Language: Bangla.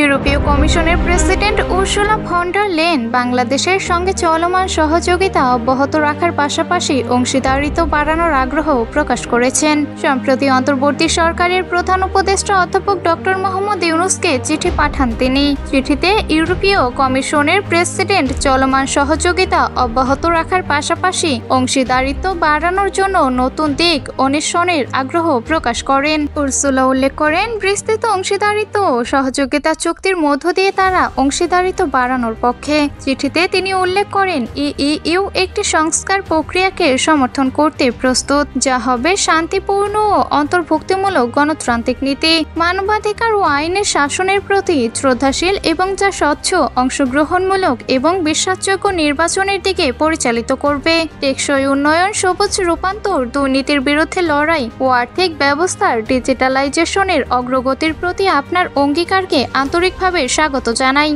ইউরোপীয় কমিশনের president Ursula von der Leyen বাংলাদেশের সঙ্গে চলমান সহযোগিতা অব্যাহত রাখার পাশাপাশি অংশীদারিত্ব বাড়ানোর আগ্রহ প্রকাশ করেছেন। সম্প্রতি অন্তর্বর্তী সরকারের প্রধান উপদেষ্টা অধ্যাপক ডক্টর মোহাম্মদ ইউনূসকে চিঠি পাঠান তিনি। চিঠিতে ইউরোপীয় কমিশনের প্রেসিডেন্ট চলমান সহযোগিতা অব্যাহত রাখার পাশাপাশি অংশীদারিত্ব বাড়ানোর জন্য নতুন দিক অন্বেষণের আগ্রহ প্রকাশ করেন। উর্সুলা উল্লেখ করেন, বিস্তৃত অংশীদারিত্ব ও সহযোগিতা চুক্তির মধ্য দিয়ে তারা অংশীদারিত্ব বাড়ানোর পক্ষে। চিঠিতে তিনি উল্লেখ করেন, ইইউ একটি সংস্কার প্রক্রিয়াকে সমর্থন করতে প্রস্তুত, যা হবে শান্তিপূর্ণ ও অন্তর্ভুক্তিমূলক গণতান্ত্রিক নীতি, মানবাধিকার ও আইনের শাসনের প্রতি শ্রদ্ধাশীল এবং যা স্বচ্ছ, অংশগ্রহণমূলক এবং বিশ্বাসযোগ্য নির্বাচনের দিকে পরিচালিত করবে। টেকসই উন্নয়ন, সবুজ রূপান্তর, দুর্নীতির বিরুদ্ধে লড়াই ও আর্থিক ব্যবস্থার ডিজিটালাইজেশনের অগ্রগতির প্রতি আপনার অঙ্গীকারকে আন্তরিকভাবে স্বাগত জানাই।